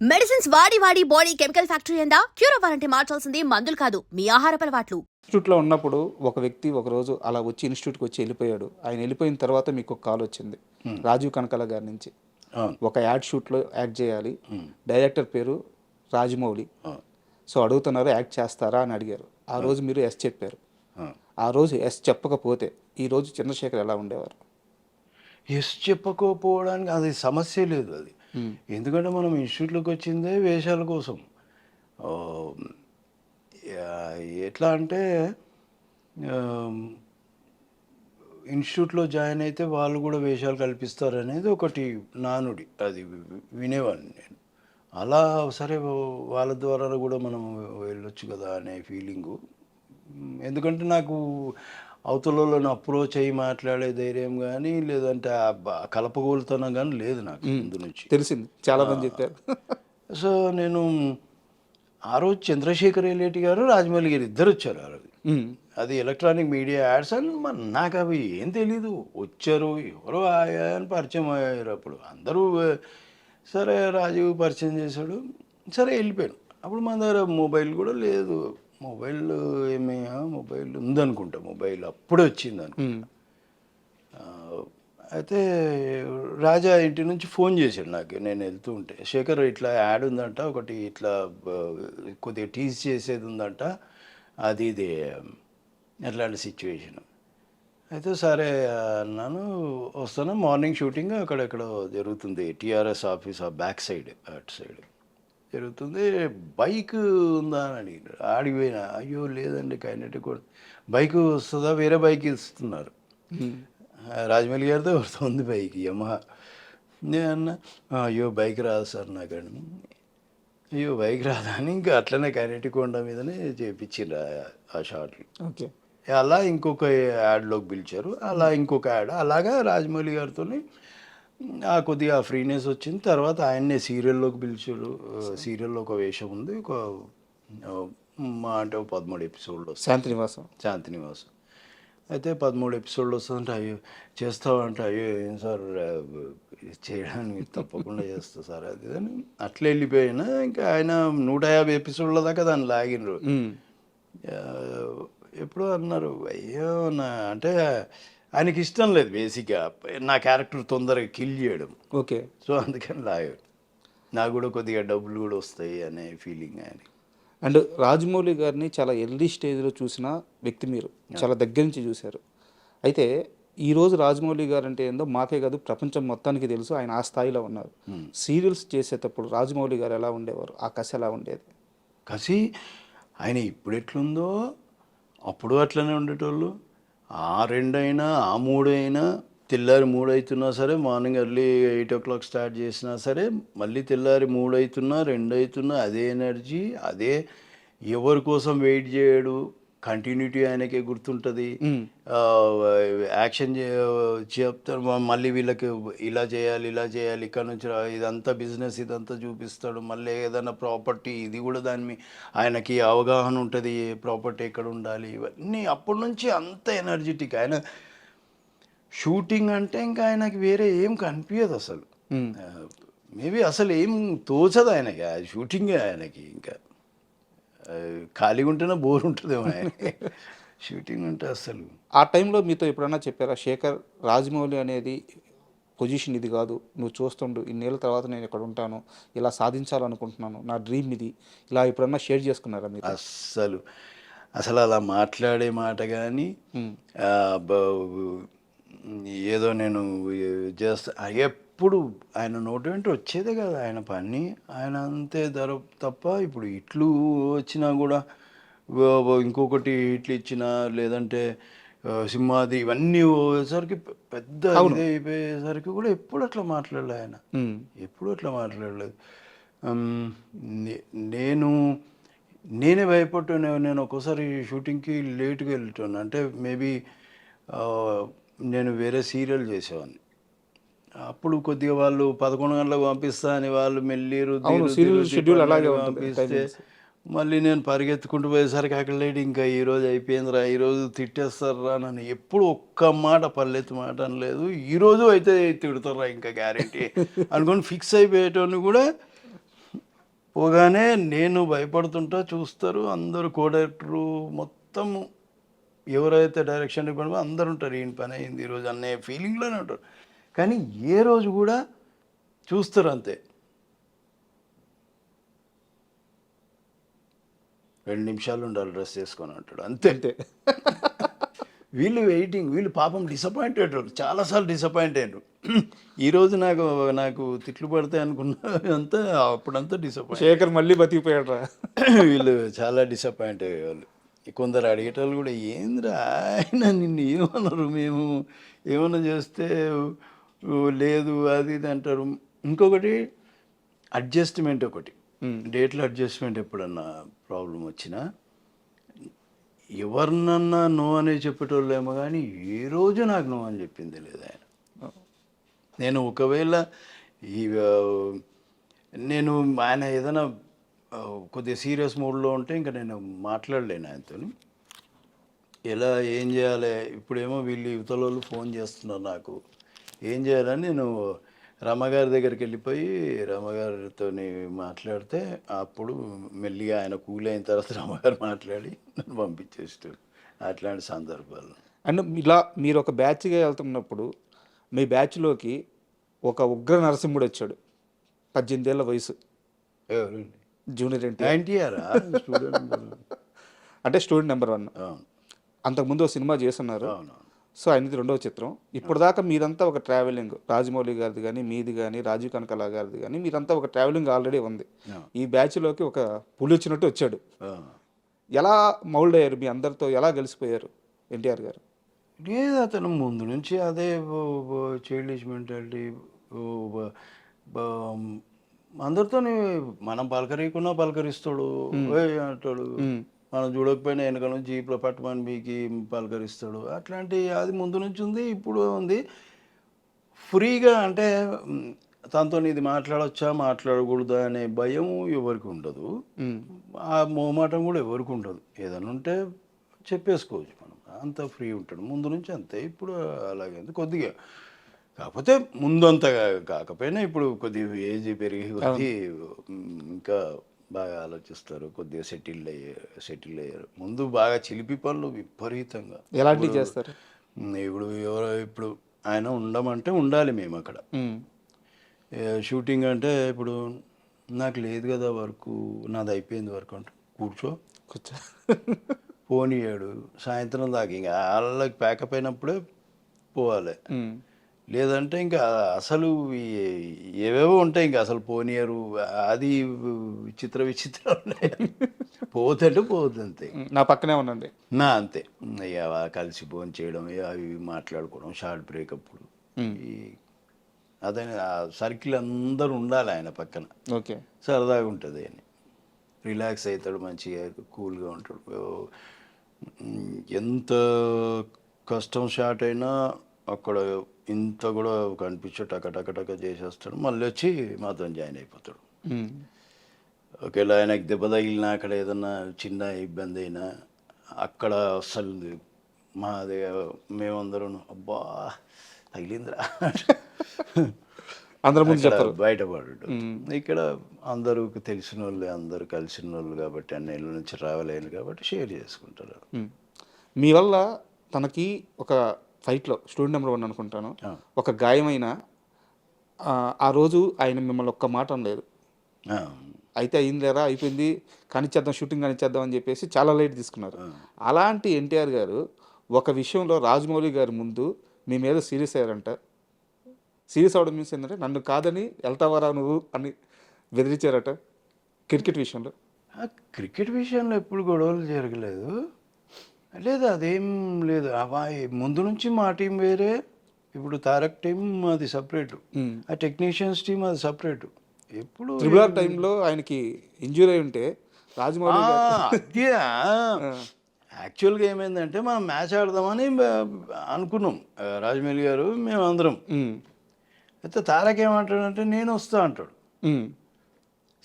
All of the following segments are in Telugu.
మెడిసిన్స్ వాడి వాడి బాడీ కెమికల్ ఫ్యాక్టరీ అయిందా? క్యూర్ అవ్వాలంటే మార్చాల్సింది మందులు కాదు, మీ ఆహారపు అలవాట్లు. ఇన్‌స్టిట్యూట్‌లో ఉన్నప్పుడు ఒక వ్యక్తి ఒకరోజు అలా వచ్చి ఇన్‌స్టిట్యూట్‌కి వచ్చి వెళ్ళిపోయాడు. ఆయన వెళ్ళిపోయిన తర్వాత మీకు ఒక కాల్ వచ్చింది. రాజీవ్ కనకాల గారి నుంచి. అవును. ఒక యాడ్ షూట్‌లో యాక్ట్ చేయాలి. హ్మ్. డైరెక్టర్ పేరు రాజమౌళి. అవును. సో అడుగుతున్నారు యాక్ట్ చేస్తారా అని అడిగారు. ఆ రోజు మీరు ఎస్ చెప్పారు. అవును. ఆ రోజు ఎస్ చెప్పకపోతే ఈ రోజు చంద్రశేఖర్ ఎలా ఉండేవారు? ఎస్ చెప్పకపోవడానికి అది సమస్య లేదు అది. ఎందుకంటే మనం ఇన్స్టిట్యూట్లోకి వచ్చిందే వేషాల కోసం. ఆహ్, ఎట్లా అంటే ఆహ్, ఇన్స్టిట్యూట్లో జాయిన్ అయితే వాళ్ళు కూడా వేషాలు కల్పిస్తారనేది ఒకటి నానుడి. అది వినేవాడిని నేను. అలా సరే వాళ్ళ ద్వారా కూడా మనం వెళ్ళొచ్చు కదా అనే ఫీలింగు. ఎందుకంటే నాకు అవతలోళ్ళని అప్రోచ్ అయ్యి మాట్లాడే ధైర్యం కానీ లేదంటే కలపగోలుతనం కానీ లేదు నాకు ముందు నుంచి. తెలిసింది. చాలా మంది చెప్పారు. సో నేను ఆ రోజు చంద్రశేఖర్ ఎలేటి గారు రాజమౌళి గారు ఇద్దరు వచ్చారు ఆ రోజు. హ్మ్. అది ఎలక్ట్రానిక్ మీడియా యాడ్స్ అని నాకు అవి ఏం తెలీదు. వచ్చారు ఎవరో ఆయా అని పరిచయం అయ్యారు. అప్పుడు అందరూ సరే రాజీవ్ పరిచయం చేశాడు. సరే వెళ్ళిపోయాను. అప్పుడు మన దగ్గర మొబైల్ కూడా లేదు. Mobile mobile ఉందనుకుంటా. మొబైల్ అప్పుడే వచ్చింది అనుకుంటా. అయితే రాజా ఇంటి నుంచి ఫోన్ చేశాడు నాకు నేను వెళ్తూ ఉంటే. శేఖర్ ఇట్లా యాడ్ ఉందంట, ఒకటి ఇట్లా కొద్దిగా టీజ్ చేసేది ఉందంట, అది ఇది అట్లాంటి సిచ్యువేషన్. అయితే సరే అన్నాను, వస్తాను. మార్నింగ్ షూటింగ్ అక్కడెక్కడో జరుగుతుంది, టీఆర్ఎస్ ఆఫీస్ ఆ బ్యాక్ సైడ్ అటు సైడ్ జరుగుతుంది. బైక్ ఉందా అని అడిగారు. ఆడిపోయినా, అయ్యో లేదండి కైనెటిక్ కూడా. బైక్ వస్తుందా? వేరే బైక్ ఇస్తున్నారు. రాజమౌళి గారితో ఉంది బైక్ యమహా. నేను అన్నా, అయ్యో బైక్ రాదు సార్ నాకండి. అయ్యో బైక్ రాదా అని ఇంకా అట్లనే కైనెటిక్ కొండ మీదనే చేయించిండ్రు ఆ షాట్లు. ఓకే. అలా ఇంకొక యాడ్లోకి పిలిచారు. అలా ఇంకొక యాడ్ అలాగా రాజమౌళి గారితో కొద్దిగా ఫ్రీనెస్ వచ్చింది. తర్వాత ఆయన్నే సీరియల్లోకి పిలిచారు. సీరియల్లో ఒక వేషం ఉంది. ఒక మా అంటే 13 ఎపిసోడ్లు వస్తాయి. శాంతినివాసం. శాంతినివాసం. అయితే 13 ఎపిసోడ్లు వస్తుందంటే, అయ్యో చేస్తావంటే, అయ్యో ఏం సార్ చేయడానికి తప్పకుండా చేస్తా సార్ అది అని అట్లా వెళ్ళిపోయినా. ఇంకా ఆయన 150 ఎపిసోడ్ల దాకా దాన్ని లాగినరు. ఎప్పుడో అన్నారు, అయ్యో నా అంటే ఆయనకి ఇష్టం లేదు బేసిక్గా నా క్యారెక్టర్ తొందరగా కిల్ చేయడం. ఓకే. సో అందుకని లాగాడు. నాకు కూడా కొద్దిగా డబ్బులు కూడా వస్తాయి అనే ఫీలింగ్ ఆయన. అండ్ రాజమౌళి గారిని చాలా ఎర్లీ స్టేజ్లో చూసిన వ్యక్తి మీరు, చాలా దగ్గర నుంచి చూశారు. అయితే ఈరోజు రాజమౌళి గారు అంటే ఏందో మాకే కాదు ప్రపంచం మొత్తానికి తెలుసు. ఆయన ఆ స్థాయిలో ఉన్నారు. సీరియల్స్ చేసేటప్పుడు రాజమౌళి గారు ఎలా ఉండేవారు? ఆ కసి ఎలా ఉండేది? కసి ఆయన ఇప్పుడు ఎట్లుందో అప్పుడు అట్లనే ఉండేటోళ్ళు. ఆ 2 అయినా ఆ 3 అయినా తెల్లారి 3 అవుతున్నా సరే, మార్నింగ్ ఎర్లీ 8 o'clock స్టార్ట్ చేసినా సరే, మళ్ళీ తెల్లారి 3 అవుతున్నా 2 అవుతున్నా అదే ఎనర్జీ, అదే. ఎవరి కోసం వెయిట్ చేయడు. కంటిన్యూటీ ఆయనకే గుర్తుంటుంది. యాక్షన్ చెప్తారు, మళ్ళీ వీళ్ళకి ఇలా చేయాలి ఇలా చేయాలి, ఇక్కడ నుంచి ఇదంతా బిజినెస్ ఇదంతా చూపిస్తాడు. మళ్ళీ ఏదైనా ప్రాపర్టీ ఇది కూడా దాని ఆయనకి అవగాహన ఉంటుంది, ప్రాపర్టీ ఎక్కడ ఉండాలి ఇవన్నీ. అప్పటి నుంచి అంత ఎనర్జెటిక్ ఆయన. షూటింగ్ అంటే ఇంకా ఆయనకి వేరే ఏం కనిపించదు అసలు. మేబీ అసలు ఏం తోచదు ఆయనకి. ఆ షూటింగే ఆయనకి ఇంకా ఖాళీగా ఉంటేనే బోర్ ఉంటుందేమో ఆయన. షూటింగ్ ఉంటే అసలు. ఆ టైంలో మీతో ఎప్పుడన్నా చెప్పారా, శేఖర్ రాజమౌళి అనేది పొజిషన్ ఇది కాదు, నువ్వు చూస్తుండు, ఇన్నేళ్ళ తర్వాత నేను ఇక్కడ ఉంటాను, ఇలా సాధించాలనుకుంటున్నాను, నా డ్రీమ్ ఇది, ఇలా ఎప్పుడన్నా షేర్ చేసుకున్నారా మీరు? అసలు అలా మాట్లాడే మాట కానీ ఏదో నేను చేస్తా ఎప్పుడు ఆయన నోటి వెంట వచ్చేదే కదా ఆయన పని. ఆయన అంతే తప్ప ఇప్పుడు ఇట్లు వచ్చినా కూడా ఇంకొకటి ఇట్లు ఇచ్చినా లేదంటే సింహాది ఇవన్నీ పోయేసరికి పెద్ద ఇదే అయిపోయేసరికి కూడా ఎప్పుడు అట్లా మాట్లాడలేదు ఆయన. ఎప్పుడు అట్లా మాట్లాడలేదు. నేనే భయపడ్డాను. నేను ఒక్కోసారి షూటింగ్కి లేట్గా వెళ్తాను. అంటే మేబీ నేను వేరే సీరియల్ చేసేవాడిని. అప్పుడు కొద్దిగా వాళ్ళు 11 గంటలకు పంపిస్తా అని వాళ్ళు మెల్లి పంపిస్తే మళ్ళీ నేను పరిగెత్తుకుంటూ పోయేసరికి అక్కడ లేడు. ఇంకా ఈరోజు అయిపోయిందిరా, ఈరోజు తిట్టేస్తారా నన్ను. ఎప్పుడు ఒక్క మాట పల్లెత్తు మాట అనలేదు. ఈరోజు అయితే తిడతారా ఇంకా గ్యారెంటీ అనుకొని ఫిక్స్ అయిపోయేటోని కూడా పోగానే నేను భయపడుతుంటా, చూస్తారు అందరూ, కో డైరెక్టరు మొత్తం ఎవరైతే డైరెక్షన్ డిపార్ట్మెంట్ అందరూ ఉంటారు, ఈయన పని అయింది ఈరోజు అనే ఫీలింగ్లోనే ఉంటారు. కానీ ఏ రోజు కూడా చూస్తారు అంతే, 2 నిమిషాలు ఉండాలి డ్రెస్ చేసుకొని అంటాడు అంతే. అంతే. వీళ్ళు వెయిటింగ్, వీళ్ళు పాపం డిసప్పాయింటెడ్, చాలాసార్లు డిసప్పాయింట్ అయ్యారు. ఈరోజు నాకు తిట్లు పడతాయి అనుకున్నా అంతా, అప్పుడంతా డిసప్పాయింట్. శేఖర్ మళ్ళీ బతికిపోయాడు రా. వీళ్ళు చాలా డిసప్పాయింట్ అయ్యేవాళ్ళు. కొందరు అడిగేటోళ్ళు కూడా, ఏంద్రా ఆయన నిన్ను ఏమన్నారు, మేము ఏమన్నా చేస్తే లేదు అది ఇది అంటారు. ఇంకొకటి అడ్జస్ట్మెంట్, ఒకటి డేట్లో అడ్జస్ట్మెంట్. ఎప్పుడన్నా ప్రాబ్లం వచ్చినా ఎవరినన్నా నో అనే చెప్పేటోళ్ళేమో, కానీ ఏ రోజు నాకు నో అని చెప్పింది లేదు ఆయన. నేను ఒకవేళ నేను ఆయన ఏదైనా కొద్దిగా సీరియస్ మూడ్లో ఉంటే ఇంకా నేను మాట్లాడలేను ఆయనతో. ఎలా ఏం చేయాలి, ఇప్పుడేమో వీళ్ళు యువతల వాళ్ళు ఫోన్ చేస్తున్నారు నాకు, ఏం చేయాలని నేను రమ్మగారి దగ్గరికి వెళ్ళిపోయి రమ్మగారితో మాట్లాడితే, అప్పుడు మెల్లిగా ఆయన కూల్ అయిన తర్వాత రమ్మగారు మాట్లాడి నన్ను పంపించేస్తారు. అట్లాంటి సందర్భాలు. అండ్ ఇలా మీరు ఒక బ్యాచ్గా వెళ్తున్నప్పుడు మీ బ్యాచ్లోకి ఒక ఉగ్ర నరసింహుడు వచ్చాడు, 18 ఏళ్ళ వయసు, ఎవరండి? జూనియర్ ఎన్టీఆర్. అంటే స్టూడెంట్ నెంబర్ 1. అంతకుముందు ఒక సినిమా చేస్తున్నారు, సో ఆయనది 2వ చిత్రం. ఇప్పుడు దాకా మీరంతా ఒక ట్రావెలింగ్, రాజమౌళి గారిది కానీ మీది కానీ రాజీవ్ కనకాల గారిది కానీ మీరంతా ఒక ట్రావెలింగ్ ఆల్రెడీ ఉంది. ఈ బ్యాచ్లోకి ఒక పులి వచ్చినట్టు వచ్చాడు. ఎలా మౌల్డ్ అయ్యారు, మీ అందరితో ఎలా కలిసిపోయారు ఎన్టీఆర్ గారు? లేదు, అతను ముందు నుంచి అదే చైల్డిష్ మెంటాలిటీ. అందరితో మనం పలకరీకున్నా పలకరిస్తాడు, అంటాడు. మనం చూడకపోయినా వెనక నుంచి జీప్లో పట్టమని మీకు పలకరిస్తాడు. అట్లాంటి అది ముందు నుంచి ఉంది, ఇప్పుడు ఉంది. ఫ్రీగా అంటే తనతో ఇది మాట్లాడచ్చా మాట్లాడకూడదా అనే భయం ఎవరికి ఉండదు, ఆ మోమాటం కూడా ఎవరికి ఉండదు. ఏదైనా ఉంటే చెప్పేసుకోవచ్చు మనం, అంత ఫ్రీ ఉంటాడు ముందు నుంచి అంతే. ఇప్పుడు అలాగే కొద్దిగా, కాకపోతే ముందంత కాకపోయినా ఇప్పుడు కొద్దిగా ఏజ్ పెరిగి కొద్ది ఇంకా బాగా ఆలోచిస్తారు, కొద్దిగా సెటిల్ అయ్యారు. ముందు బాగా చిలిపి పనులు విపరీతంగా. ఎలాంటివి చేస్తారు? ఇప్పుడు ఆయన ఉండమంటే ఉండాలి మేము అక్కడ. షూటింగ్ అంటే ఇప్పుడు నాకు లేదు కదా వర్క్, నాది అయిపోయింది వర్క్ అంటే కూర్చో పోనీయాడు. సాయంత్రం దాకా ఇంకా వాళ్ళకి ప్యాకప్ అయినప్పుడే పోవాలి, లేదంటే ఇంకా అసలు ఏవేవో ఉంటాయి, ఇంకా అసలు పోనీయరు. అది విచిత్రం ఉన్నాయి. పోతుంటే పోతుంది అంతే. నా పక్కనే ఉండండి అంతే. అయ్యా కలిసి ఫోన్ చేయడం, అవి మాట్లాడుకోవడం, షార్ట్ బ్రేకప్పుడు, అదే సర్కిల్ అందరూ ఉండాలి ఆయన పక్కన. ఓకే, సరదాగా ఉంటుంది అని, రిలాక్స్ అవుతాడు, మంచిగా కూల్గా ఉంటాడు. ఎంత కష్టం షార్ట్ అయినా అక్కడ ఇంత కూడా కనిపించే టక చేసేస్తాడు. మళ్ళీ వచ్చి మాతో జాయిన్ అయిపోతాడు. ఒకవేళ ఆయనకు దెబ్బ తగిలినా, అక్కడ ఏదన్నా చిన్న ఇబ్బంది అయినా, అక్కడ అస్సలు మాదే మేమందరం అబ్బా తగిలిందిరా అందరూ ముందు చెప్పారు, బయటపడ్డాడు. ఇక్కడ అందరూ తెలిసిన వాళ్ళు, అందరూ కలిసిన వాళ్ళు కాబట్టి, అన్నేళ్ళ నుంచి ట్రావెల్ అయ్యారు కాబట్టి షేర్ చేసుకుంటారు. మీ వల్ల తనకి ఒక ఫైట్లో స్టూడెంట్ నెంబర్ 1 అనుకుంటాను, ఒక గాయమైన ఆ రోజు ఆయన మిమ్మల్ని ఒక్క మాట అనలేదు. అయితే అయిందిరా, అయిపోయింది, కానిచ్చేద్దాం, షూటింగ్ కానిచ్చేద్దాం అని చెప్పేసి చాలా లైట్ తీసుకున్నారు. అలాంటి ఎన్టీఆర్ గారు ఒక విషయంలో రాజమౌళి గారి ముందు మీ మీద సీరియస్ అయ్యారంట. సీరియస్ అవడం మీన్స్ ఏంటంటే, నన్ను కాదని వెళ్తావరా నువ్వు అని బెదిరించారట క్రికెట్ విషయంలో. క్రికెట్ విషయంలో ఎప్పుడు గొడవలు జరగలేదు, లేదు అదేం లేదు. ముందు నుంచి మా టీం వేరే, ఇప్పుడు తారక్ టీం అది సపరేటు, ఆ టెక్నీషియన్స్ టీం అది సపరేటు. ఎప్పుడు ట్రిబుల్ టైంలో ఆయనకి ఇంజూరీ అయి ఉంటే రాజమౌళి అదే యాక్చువల్గా ఏమైందంటే, మనం మ్యాచ్ ఆడదామని అనుకున్నాం రాజమౌళి గారు మేము అందరం. అయితే తారక్ ఏమంటాడంటే నేను వస్తా అంటాడు,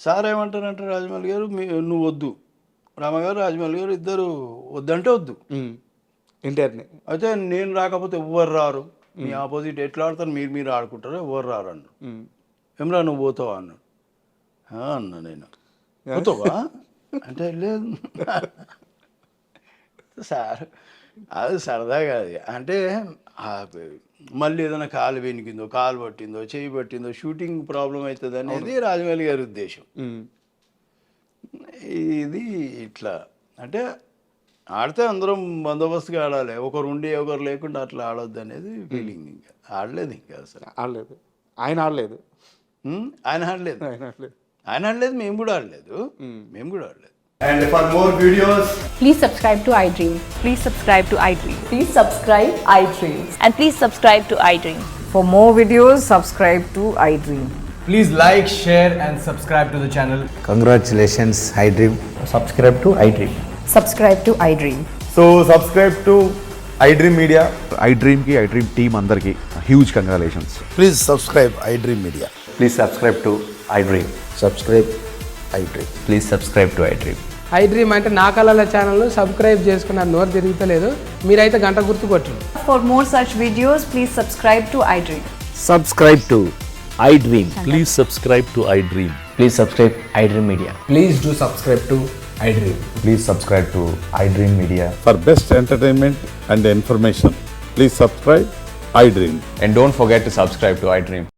సార్ ఏమంటారంటే రాజమౌళి గారు నువ్వు వద్దు, రామగారు రాజమౌళి గారు ఇద్దరు వద్దంటే వద్దు ఎన్టీఆర్ని. అయితే నేను రాకపోతే ఎవ్వరు రారు, మీ ఆపోజిట్ ఎట్లా ఆడతారు, మీరు ఆడుకుంటారు, ఎవరు రారు అన్నాడు. ఏమరా నువ్వు పోతావా అన్నాడు. అన్నా నేను పోతావా అంటే లేదు సార్ అది సరదాగా అది అంటే మళ్ళీ ఏదైనా కాలు వెనికిందో కాలు పట్టిందో చేయి పట్టిందో షూటింగ్ ప్రాబ్లం అవుతుంది అనేది రాజమౌళి గారి ఉద్దేశం. ఇది ఇట్లా అంటే ఆడితే అందరం బందోబస్తుగా ఆడాలి, ఒకరు ఉండి ఒకరు లేకుండా అట్లా ఆడొద్దు అనేది ఫీలింగ్. ఇంకా ఆడలేదు ఇంకా అసలు ఆడలేదు, ఆయన ఆడలేదు, ఆయన ఆడలేదు, ఆయన ఆడలేదు, మేము కూడా ఆడలేదు, మేము కూడా ఆడలేదు. And for more videos, Please subscribe to iDream. Please subscribe to iDream. Please subscribe iDream. And please subscribe to iDream. For more videos, subscribe to iDream. please like, share, and subscribe to the channel. Congratulations, iDream. Subscribe to iDream. Subscribe to iDream. So subscribe to iDream Media. iDream ki iDream team andarki huge congratulations. Please subscribe iDream Media. Please subscribe to iDream. Subscribe iDream. Please subscribe to iDream. iDream అంటే నా కళల ఛానల్ సబ్స్క్రైబ్ చేసుకున్న నోరు తిరుగుతలేదు, మీరైతే గంట గుర్తు కొట్టండి. For more such videos, please subscribe to iDream. Subscribe to iDream. Please subscribe to iDream. Please subscribe iDream Media. Please do subscribe to iDream. Please subscribe to iDream Media. For best entertainment and information, please subscribe iDream. And don't forget to subscribe to iDream.